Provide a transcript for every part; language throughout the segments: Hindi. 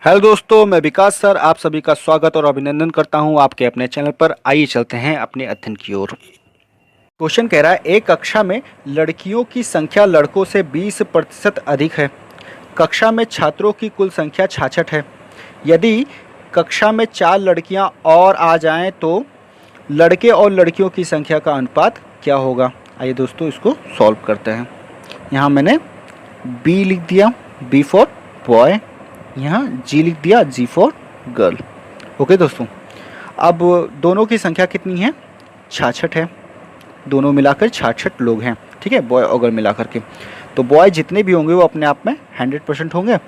हेलो दोस्तों, मैं विकास सर आप सभी का स्वागत और अभिनंदन करता हूं आपके अपने चैनल पर। आइए चलते हैं अपने अध्ययन की ओर। क्वेश्चन कह रहा है, एक कक्षा में लड़कियों की संख्या लड़कों से 20% अधिक है। कक्षा में छात्रों की कुल संख्या 66 है। यदि कक्षा में 4 लड़कियां और आ जाएं तो लड़के और लड़कियों की संख्या का अनुपात क्या होगा। आइए दोस्तों इसको सॉल्व करते हैं। यहाँ मैंने बी लिख दिया, बी फॉर बॉय, यहाँ जी लिख दिया, जी फॉर गर्ल। ओके दोस्तों, अब दोनों की संख्या कितनी है? 66 है। दोनों मिलाकर 66 लोग हैं, ठीक है, बॉय और गर्ल मिलाकर के। तो बॉय जितने भी होंगे वो अपने आप में 100% होंगे,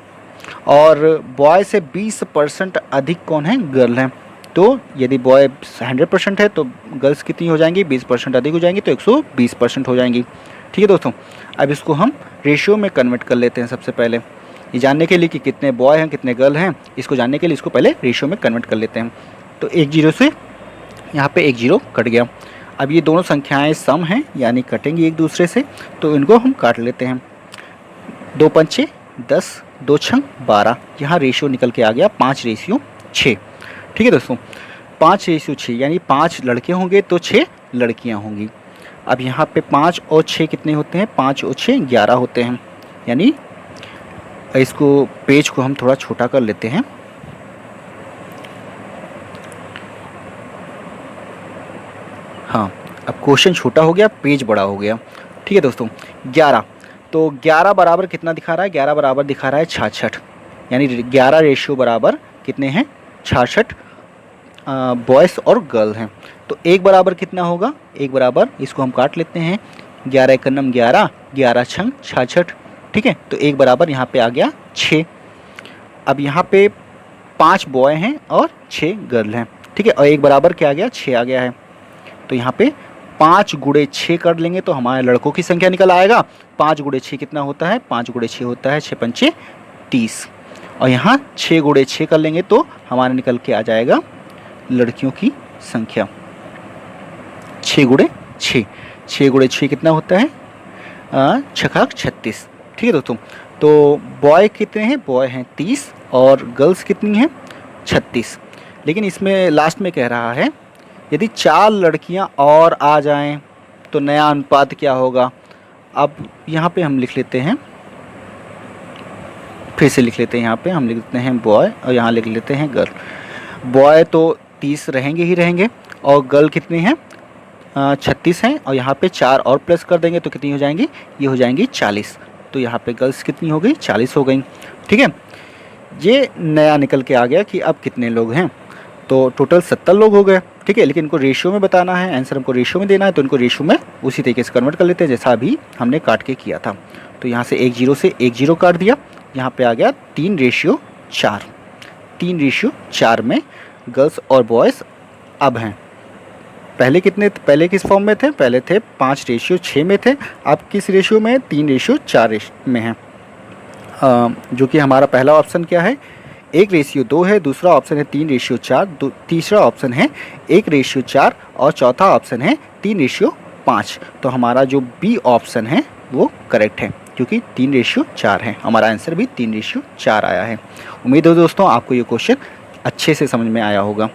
और बॉय से 20% अधिक कौन है? गर्ल हैं। तो यदि बॉय 100% है तो गर्ल्स कितनी हो जाएंगी? 20% अधिक हो जाएंगी, तो 120% हो जाएंगी। ठीक है दोस्तों, अब इसको हम रेशियो में कन्वर्ट कर लेते हैं। सबसे पहले ये जानने के लिए कि कितने बॉय हैं कितने गर्ल हैं, इसको जानने के लिए इसको पहले रेशियो में कन्वर्ट कर लेते हैं। तो एक जीरो से यहाँ पे एक जीरो कट गया। अब ये दोनों संख्याएं सम हैं, यानी कटेंगी एक दूसरे से, तो इनको हम काट लेते हैं। 2 पंचे 10, 2 छंग 12, यहाँ रेशियो निकल के आ गया 5:6। ठीक है दोस्तों, 5:6 यानी 5 लड़के होंगे तो 6 लड़कियाँ होंगी। अब यहाँ पे 5 और 6 कितने होते हैं? 5 और 6 11 होते हैं। यानी इसको पेज को हम थोड़ा छोटा कर लेते हैं। हाँ, अब क्वेश्चन छोटा हो गया, पेज बड़ा हो गया। ठीक है दोस्तों, 11, तो 11 बराबर कितना दिखा रहा है? 11 बराबर दिखा रहा है 66, यानी 11 रेशियो बराबर कितने हैं? 66 बॉयज़ और गर्ल हैं। तो एक बराबर कितना होगा? एक बराबर, इसको हम काट लेते हैं। 11 एकन्नम 11, 11 छंग 66। ठीक है, तो एक बराबर यहाँ पे आ गया 6। अब यहाँ पे 5 बॉय हैं और 6 गर्ल हैं। ठीक है, और एक बराबर क्या आ गया? 6 आ गया है। तो यहाँ पे 5 गुणे 6 कर लेंगे तो हमारे लड़कों की संख्या निकल आएगा। 5 गुणे 6 कितना होता है? 5 गुणे 6 होता है 6 पंचे 30, और यहाँ 6 गुणे 6 कर लेंगे तो हमारे निकल के आ जाएगा लड़कियों की संख्या 6 गुणे 6। 6 गुणे 6 कितना होता है? 36। ठीक है दोस्तों, तो बॉय कितने हैं? बॉय हैं 30 और गर्ल्स कितनी हैं? 36। लेकिन इसमें लास्ट में कह रहा है यदि 4 लड़कियां और आ जाएं तो नया अनुपात क्या होगा। अब यहाँ पे हम लिख लेते हैं, फिर से लिख लेते हैं। यहाँ पे हम लिख लेते हैं बॉय और यहाँ लिख लेते हैं गर्ल। बॉय तो 30 रहेंगे ही रहेंगे, और गर्ल कितने हैं? 36 हैं, और यहाँ पे 4 और प्लस कर देंगे तो कितनी हो जाएंगी? ये हो जाएंगी 40। तो यहाँ पे गर्ल्स कितनी हो गई? 40 हो गई। ठीक है, ये नया निकल के आ गया कि अब कितने लोग हैं। तो टोटल 70 लोग हो गए। ठीक है, लेकिन इनको रेशियो में बताना है, आंसर हमको रेशियो में देना है, तो इनको रेशियो में उसी तरीके से कन्वर्ट कर लेते हैं जैसा अभी हमने काट के किया था। तो यहाँ से एक जीरो से एक जीरो काट दिया, यहाँ पे आ गया 3:4। 3:4 में गर्ल्स और बॉयज़ अब हैं। पहले कितने? पहले किस फॉर्म में थे? पहले थे 5:6 में थे, अब किस रेशियो में? 3:4 में है। जो कि हमारा पहला ऑप्शन क्या है? 1:2 है, दूसरा ऑप्शन है 3:4, तीसरा ऑप्शन है 1:4, और चौथा ऑप्शन है 3:5। तो हमारा जो बी ऑप्शन है वो करेक्ट है, क्योंकि 3:4 है। हमारा आंसर भी 3:4 आया है। उम्मीद है दोस्तों आपको ये क्वेश्चन अच्छे से समझ में आया होगा।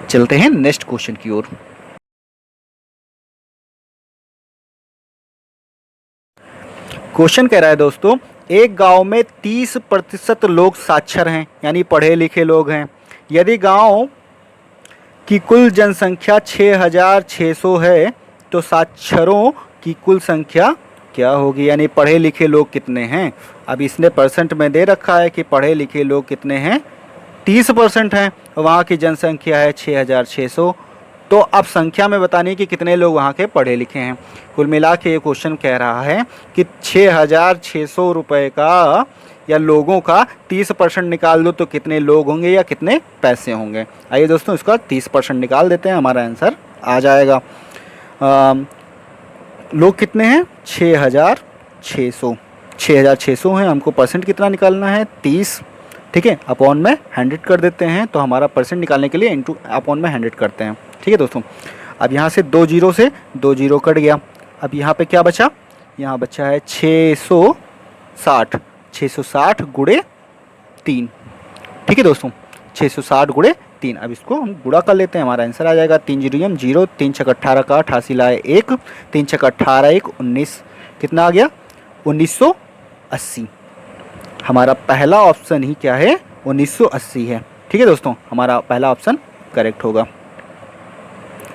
चलते हैं नेक्स्ट क्वेश्चन की ओर। क्वेश्चन कह रहा है दोस्तों, एक गांव में 30% लोग साक्षर हैं, यानी पढ़े लिखे लोग हैं। यदि गांव की कुल जनसंख्या 6600 है तो साक्षरों की कुल संख्या क्या होगी? यानी पढ़े लिखे लोग कितने हैं? अब इसने परसेंट में दे रखा है कि पढ़े लिखे लोग कितने हैं? 30% हैं। वहाँ की जनसंख्या है 6600, तो अब संख्या में बताने कि कितने लोग वहाँ के पढ़े लिखे हैं। कुल मिला के ये क्वेश्चन कह रहा है कि 6600 रुपये का या लोगों का 30% निकाल दो तो कितने लोग होंगे या कितने पैसे होंगे। आइए दोस्तों इसका 30% निकाल देते हैं, हमारा आंसर आ जाएगा। लोग कितने हैं? 6600। 6600 हैं, हमको परसेंट कितना निकालना है? 30। ठीक है, अपॉन में 100 कर देते हैं, तो हमारा परसेंट निकालने के लिए इंटू अपॉन में 100 करते हैं। ठीक है दोस्तों, अब यहाँ से 2 जीरो से 2 जीरो कट गया। अब यहाँ पे क्या बचा? यहाँ बचा है 660। 660 गुणे 3। ठीक है दोस्तों, 660 गुणे 3। अब इसको हम गुणा कर लेते हैं, हमारा आंसर आ जाएगा 3 जीरो 0, 3 छक 18 का 88 लाए 1, 3 छक 18 1 19, कितना आ गया 1980। हमारा पहला ऑप्शन ही क्या है 1980 है। ठीक है दोस्तों, हमारा पहला ऑप्शन करेक्ट होगा।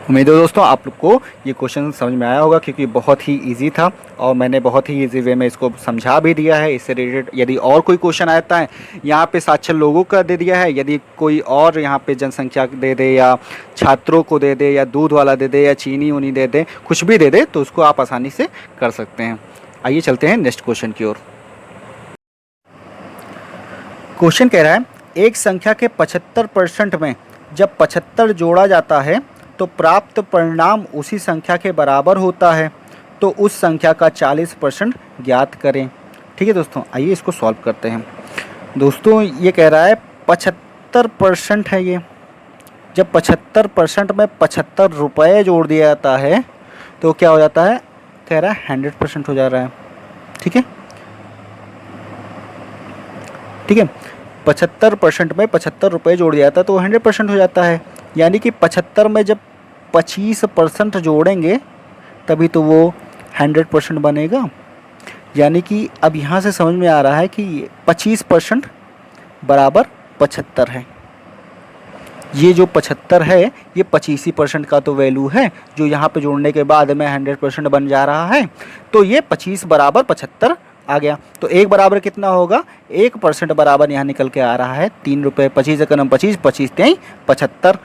उम्मीद है दोस्तों आप लोग को ये क्वेश्चन समझ में आया होगा, क्योंकि बहुत ही इजी था और मैंने बहुत ही इजी वे में इसको समझा भी दिया है। इससे रिलेटेड यदि और कोई क्वेश्चन आता है, यहाँ पे साक्षर लोगों का दे दिया है, यदि कोई और यहाँ पे जनसंख्या दे दे या छात्रों को दे दे या दूध वाला दे दे या चीनी उनी दे दे, कुछ भी दे दे, तो उसको आप आसानी से कर सकते हैं। आइए चलते हैं नेक्स्ट क्वेश्चन की ओर। क्वेश्चन कह रहा है एक संख्या के 75% में जब 75 जोड़ा जाता है तो प्राप्त परिणाम उसी संख्या के बराबर होता है, तो उस संख्या का 40% ज्ञात करें। ठीक है दोस्तों, आइए इसको सॉल्व करते हैं। दोस्तों ये कह रहा है 75% है ये, जब 75% में 75 रुपये जोड़ दिया जाता है तो क्या हो जाता है, कह रहा है 100% हो जा रहा है। ठीक है, ठीक है, 75% में 75 रुपये जोड़ दिया जाता है तो 100% हो जाता है। यानी कि 75 में जब 25% जोड़ेंगे तभी तो वो 100% बनेगा। यानी कि अब यहाँ से समझ में आ रहा है कि 25% बराबर 75 है। ये जो 75 है ये 25% का तो वैल्यू है, जो यहाँ पे जोड़ने के बाद में 100% बन जा रहा है। तो ये 25 बराबर 75 आ गया। तो 1 बराबर कितना होगा, 1% बराबर यहाँ निकल के आ रहा है 3 रुपये। 25 एकम 25, 25 3 75।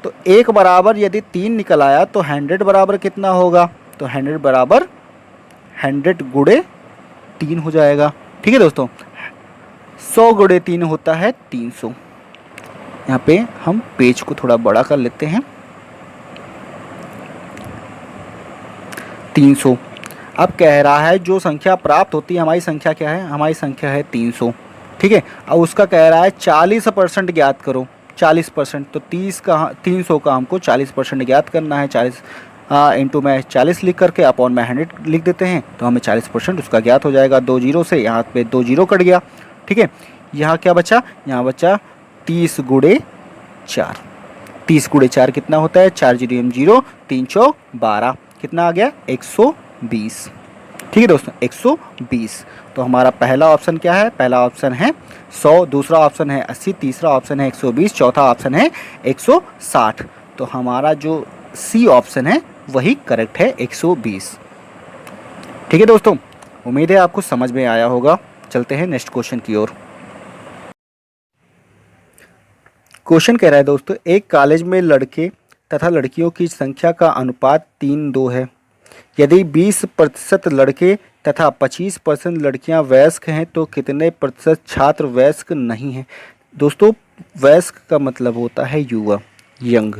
तो 1 बराबर यदि 3 निकल आया तो 100 बराबर कितना होगा, तो 100 बराबर 100 गुणे 3 हो जाएगा। ठीक है दोस्तों, 100 गुणे 3 होता है 300। यहाँ पे हम पेज को थोड़ा बड़ा कर लेते हैं, 300। अब कह रहा है जो संख्या प्राप्त होती है, हमारी संख्या क्या है, हमारी संख्या है 300। ठीक है, अब उसका कह रहा है 40% ज्ञात करो। 40%, तो 300 का हमको 40% ज्ञात करना है। 40 इंटू में 40 लिख करके अपॉन में 100 लिख देते हैं, तो हमें 40% उसका ज्ञात हो जाएगा। 2 जीरो से यहाँ पे 2 जीरो कट गया। ठीक है, यहाँ क्या बचा, यहाँ बचा 30 गुणे 4। 30 गुणे 4 कितना होता है, 4 जीरो 0, 3 चौक 12, कितना आ गया 120। ठीक है दोस्तों, 120। तो हमारा पहला ऑप्शन क्या है, पहला ऑप्शन है 100, दूसरा ऑप्शन है 80, तीसरा ऑप्शन है 120, चौथा ऑप्शन है 160। तो हमारा जो सी ऑप्शन है वही करेक्ट है, 120। ठीक है दोस्तों, उम्मीद है आपको समझ में आया होगा। चलते हैं नेक्स्ट क्वेश्चन की ओर। क्वेश्चन कह रहा है दोस्तों एक कॉलेज में लड़के तथा लड़कियों की संख्या का अनुपात 3:2 है। यदि 20% लड़के तथा 25% लड़कियां वयस्क हैं तो कितने प्रतिशत छात्र वयस्क नहीं हैं। दोस्तों वयस्क का मतलब होता है युवा, यंग।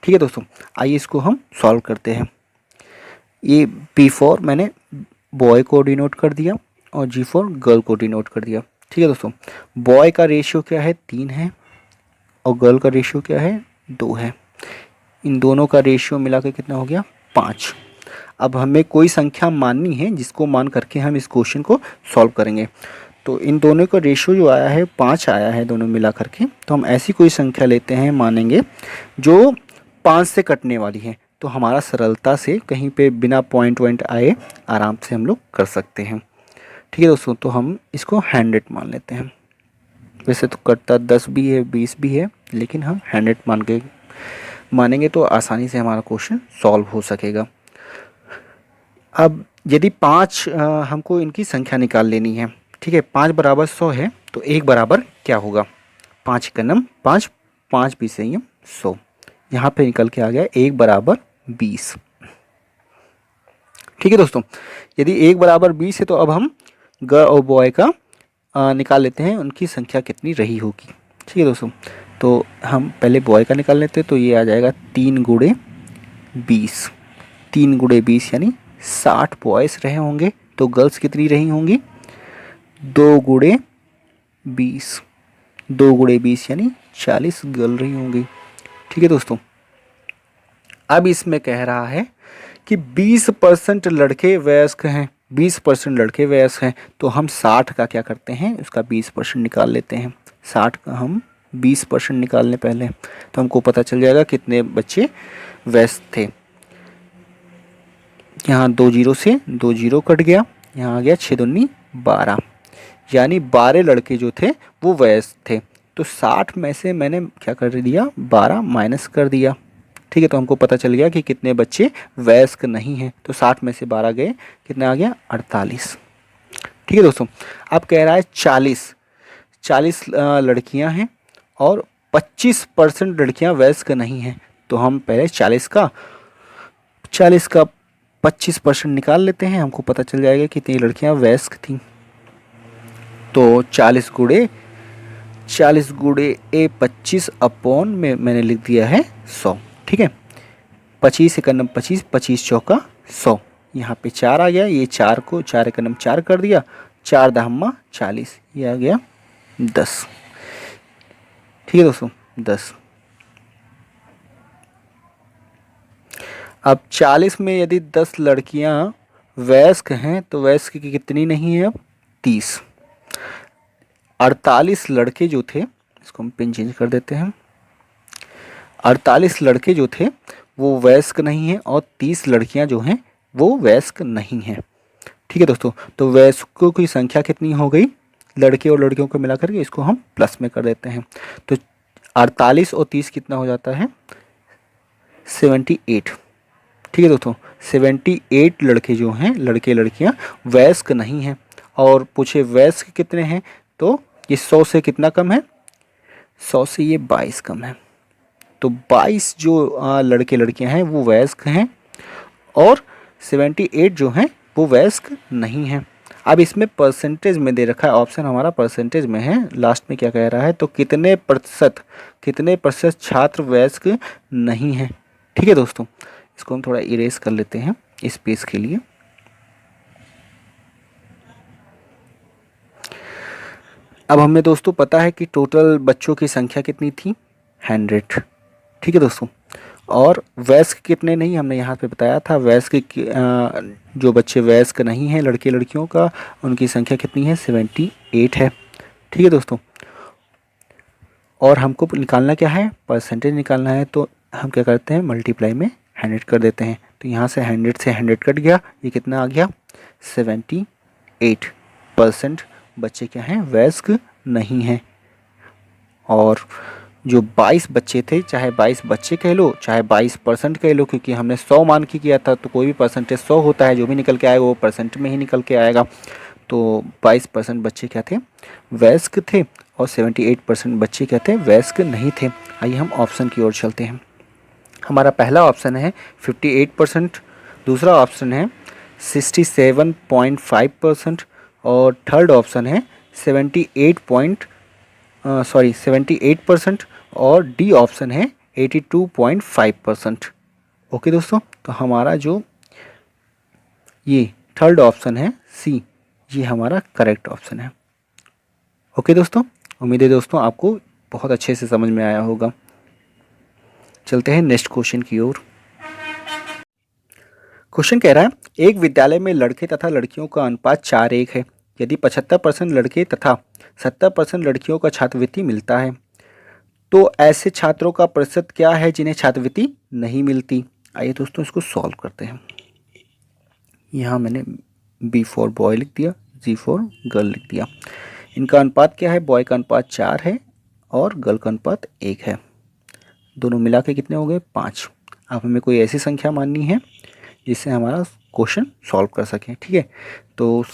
ठीक है दोस्तों, आइए इसको हम सॉल्व करते हैं। ये P4 मैंने बॉय को डिनोट कर दिया और G4 गर्ल को डिनोट कर दिया। ठीक है दोस्तों, बॉय का रेशियो क्या है 3 है और गर्ल का रेशियो क्या है 2 है। इन दोनों का रेशियो मिला के कितना हो गया 5। अब हमें कोई संख्या माननी है जिसको मान करके हम इस क्वेश्चन को सॉल्व करेंगे। तो इन दोनों का रेशियो जो आया है 5 आया है दोनों मिला करके। तो हम ऐसी कोई संख्या लेते हैं, मानेंगे जो 5 से कटने वाली है। तो हमारा सरलता से कहीं पे बिना पॉइंट आए आराम से हम लोग कर सकते हैं। ठीक है दोस्तों, तो हम इसको 100 मान लेते हैं। वैसे तो कटता 10 भी है 20 भी है, लेकिन हम 100 मानेंगे तो आसानी से हमारा क्वेश्चन सॉल्व हो सकेगा। अब यदि 5 हमको इनकी संख्या निकाल लेनी है। ठीक है, 5 बराबर 100 है तो 1 बराबर क्या होगा, 5 का नम 5, 5 भी सही है 100। यहाँ पे निकल के आ गया 1 बराबर 20। ठीक है दोस्तों, यदि 1 बराबर 20 है तो अब हम गर्ल और बॉय का निकाल लेते हैं, उनकी संख्या कितनी रही होगी। ठीक है दोस्तों, तो हम पहले बॉय का निकाल लेते हैं। तो ये आ जाएगा 3 गुणे 20। 3 गुणे 20 यानी 60 बॉयज़ रहे होंगे। तो गर्ल्स कितनी रही होंगी 2 गुणे 20। 2 गुणे 20 यानी 40 गर्ल रही होंगी। ठीक है दोस्तों, अब इसमें कह रहा है कि 20% लड़के वयस्क हैं 20% लड़के वयस्क हैं, तो हम 60 का क्या करते हैं, उसका 20% निकाल लेते हैं। 60 का हम 20% निकाल लें पहले, तो हमको पता चल जाएगा कितने बच्चे वयस्क थे। यहाँ 2 जीरो से 2 जीरो कट गया, यहाँ आ गया 6 दूनी 12, यानी 12 लड़के जो थे वो वयस्क थे। तो 60 में से मैंने क्या कर दिया, 12 माइनस कर दिया। ठीक है, तो हमको पता चल गया कि कितने बच्चे वयस्क नहीं हैं। तो 60 में से 12 गए, कितना आ गया, 48। ठीक है दोस्तों, अब कह रहा है 40 लड़कियां हैं और 25% लड़कियां वयस्क नहीं हैं। तो हम पहले 40 का 25% निकाल लेते हैं, हमको पता चल जाएगा कि कितनी लड़कियां वयस्क थीं। तो 40 गुणे ए 25 अपॉन में मैंने लिख दिया है 100। ठीक है, 25 एकम 25, 25 चौका 100, यहाँ पे 4 आ गया, ये 4 को 4 एकम 4 कर दिया, 4 दहम्मा 40, ये आ गया 10। ठीक है दोस्तों, 10। अब 40 में यदि 10 लड़कियां वयस्क हैं तो वयस्क की कितनी नहीं है, अब 30। 48 लड़के जो थे, इसको हम पिन चेंज कर देते हैं, 48 लड़के जो थे वो वयस्क नहीं हैं और 30 लड़कियां जो हैं वो वयस्क नहीं हैं। ठीक है दोस्तों, तो वयस्कों की संख्या कितनी हो गई, लड़के और लड़कियों को मिलाकर के इसको हम प्लस में कर देते हैं। तो 48 और 30 कितना हो जाता है, 78। ठीक है दोस्तों, 78 लड़के जो हैं, लड़के लड़कियां वयस्क नहीं हैं। और पूछे वयस्क कितने हैं, तो ये 100 से कितना कम है, 100 से ये 22 कम है। तो 22 जो लड़के लड़कियां हैं वो वयस्क हैं और 78 जो हैं वो वयस्क नहीं हैं। अब इसमें परसेंटेज में दे रखा है, ऑप्शन हमारा परसेंटेज में है, लास्ट में क्या कह रहा है, तो कितने प्रतिशत छात्र वयस्क नहीं हैं। ठीक है दोस्तों, इसको हम थोड़ा इरेज कर लेते हैं इस पेज के लिए। अब हमें दोस्तों पता है कि टोटल बच्चों की संख्या कितनी थी, 100। ठीक है दोस्तों, और वयस्क कितने नहीं, हमने यहाँ पे बताया था, वयस्क जो बच्चे वयस्क नहीं हैं लड़के लड़कियों का, उनकी संख्या कितनी है, 78 है। ठीक है दोस्तों, और हमको निकालना क्या है, परसेंटेज निकालना है, तो हम क्या करते हैं, मल्टीप्लाई में 100 कर देते हैं। तो यहाँ से 100 से 100 कट गया, ये कितना आ गया, 78% बच्चे क्या हैं, वयस्क नहीं हैं। और जो 22 बच्चे थे, चाहे 22 बच्चे कह लो, चाहे 22% कह लो, क्योंकि हमने 100 मान के किया था, तो कोई भी परसेंटेज 100 होता है, जो भी निकल के आएगा वो परसेंट में ही निकल के आएगा। तो 22% बच्चे क्या थे, वयस्क थे, और 78% बच्चे क्या थे, वयस्क नहीं थे। आइए हम ऑप्शन की ओर चलते हैं। हमारा पहला ऑप्शन है 58%, दूसरा ऑप्शन है 67.5%, और थर्ड ऑप्शन है 78%, और डी ऑप्शन है 82.5%। ओके दोस्तों, तो हमारा जो ये थर्ड ऑप्शन है सी, ये हमारा करेक्ट ऑप्शन है। ओके दोस्तों, उम्मीद है दोस्तों आपको बहुत अच्छे से समझ में आया होगा। चलते हैं नेक्स्ट क्वेश्चन की ओर। क्वेश्चन कह रहा है, एक विद्यालय में लड़के तथा लड़कियों का अनुपात 4:1 है। यदि 75% लड़के तथा 70% लड़कियों का छात्रवृत्ति मिलता है, तो ऐसे छात्रों का प्रतिशत क्या है जिन्हें छात्रवृत्ति नहीं मिलती। आइए दोस्तों इसको सॉल्व करते हैं। यहाँ मैंने B फॉर बॉय लिख दिया, G फॉर गर्ल लिख दिया। इनका अनुपात क्या है, बॉय का अनुपात 4 है और गर्ल का अनुपात 1 है। दोनों मिला के कितने हो गए, 5। अब हमें कोई ऐसी संख्या माननी है जिससे हमारा क्वेश्चन सॉल्व कर सकें। ठीक है, तो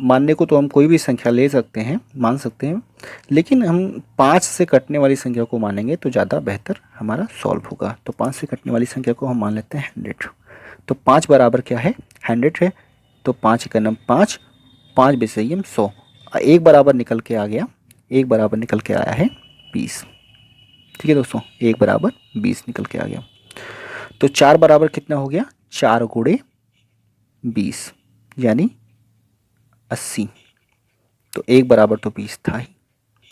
मानने को तो हम कोई भी संख्या ले सकते हैं, मान सकते हैं, लेकिन हम 5 से कटने वाली संख्या को मानेंगे तो ज़्यादा बेहतर हमारा सॉल्व होगा। तो 5 से कटने वाली संख्या को हम मान लेते हैं 100। तो 5 बराबर क्या है, 100 है। तो 5 का नम 5, 5 बेसयम 100, एक बराबर निकल के आ गया, एक बराबर निकल के आया है 20। ठीक है दोस्तों, एक बराबर 20 निकल के आ गया। तो 4 बराबर कितना हो गया, 4 गुणे 20 यानी 80। तो एक बराबर तो 20 था ही।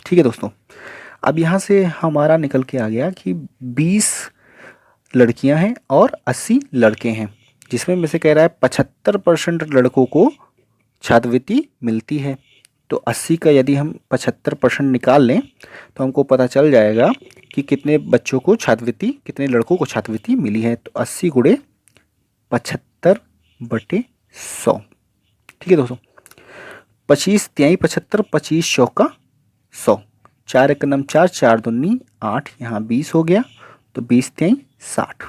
ठीक है दोस्तों, अब यहाँ से हमारा निकल के आ गया कि 20 लड़कियां हैं और 80 लड़के हैं, जिसमें में से कह रहा है 75% लड़कों को छात्रवृत्ति मिलती है। तो 80 का यदि हम 75% निकाल लें तो हमको पता चल जाएगा कि कितने बच्चों को छात्रवृत्ति, कितने लड़कों को छात्रवृत्ति मिली है। तो 80 गुणे 75/100। ठीक है दोस्तों, 25 तिहाई 75, 25 चौका 100, 4 एक नम 4, 4 दूनी 8, यहाँ 20 हो गया, तो 20 तिहाई 60।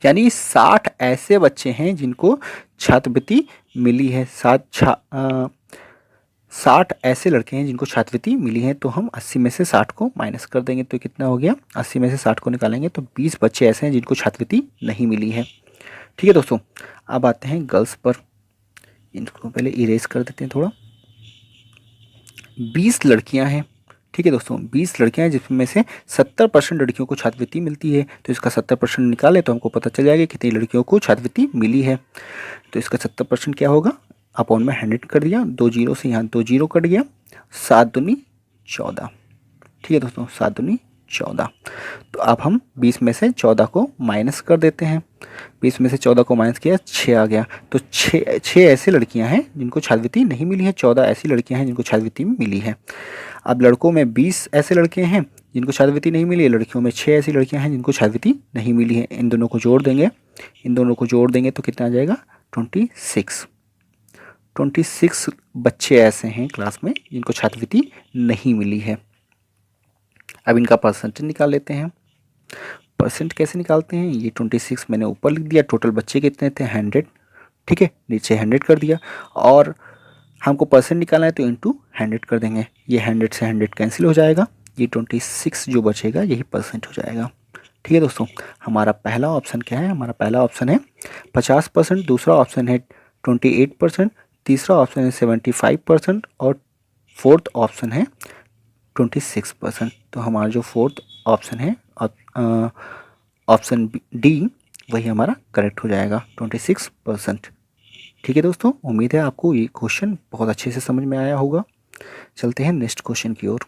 यानी 60 ऐसे बच्चे हैं जिनको छात्रवृत्ति मिली है। 60 ऐसे लड़के हैं जिनको छात्रवृत्ति मिली है। तो हम 80 में से 60 को माइनस कर देंगे तो कितना हो गया, 80 में से 60 को निकालेंगे तो 20 बच्चे ऐसे हैं जिनको छात्रवृत्ति नहीं मिली है। ठीक है दोस्तों, अब आते हैं गर्ल्स पर। इनको पहले इरेज कर देते हैं थोड़ा। 20 लड़कियां हैं। ठीक है दोस्तों, 20 लड़कियां हैं जिसमें से 70% लड़कियों को छात्रवृत्ति मिलती है। तो इसका 70% निकाले तो हमको पता चल जाएगा कितनी लड़कियों को छात्रवृत्ति मिली है। तो इसका 70% क्या होगा, अपॉन में 100 कर दिया, 2 जीरो से यहाँ 2 जीरो कट गया, 7 दूनी 14। ठीक है दोस्तों, 7 दूनी 14। तो अब हम 20 में से 14 को माइनस कर देते हैं। 20 में से 14 को माइनस किया, 6 आ गया। तो 6 ऐसी लड़कियां हैं जिनको छात्रवृत्ति नहीं मिली है, 14 ऐसी लड़कियां हैं जिनको छात्रवृत्ति मिली है। अब लड़कों में 20 ऐसे लड़के हैं जिनको छात्रवृत्ति नहीं मिली है, लड़कियों में 6 ऐसी लड़कियां हैं जिनको छात्रवृत्ति नहीं मिली है। इन दोनों को जोड़ देंगे, तो कितना आ जाएगा, 26 बच्चे ऐसे हैं क्लास में जिनको छात्रवृत्ति नहीं मिली है। अब इनका परसेंटेज निकाल लेते हैं। परसेंट कैसे निकालते हैं, ये 26 मैंने ऊपर लिख दिया, टोटल बच्चे कितने थे 100। ठीक है, नीचे 100 कर दिया, और हमको परसेंट निकालना है तो इंटू 100 कर देंगे। ये 100 से 100 कैंसिल हो जाएगा, ये 26 जो बचेगा यही परसेंट हो जाएगा। ठीक है दोस्तों, हमारा पहला ऑप्शन क्या है, हमारा पहला ऑप्शन है 50%, दूसरा ऑप्शन है 28%, तीसरा ऑप्शन है 75% और फोर्थ ऑप्शन है 26%। तो हमारा जो फोर्थ ऑप्शन है ऑप्शन डी, वही हमारा करेक्ट हो जाएगा, 26%। ठीक है दोस्तों, उम्मीद है आपको ये क्वेश्चन बहुत अच्छे से समझ में आया होगा। चलते हैं नेक्स्ट क्वेश्चन की ओर।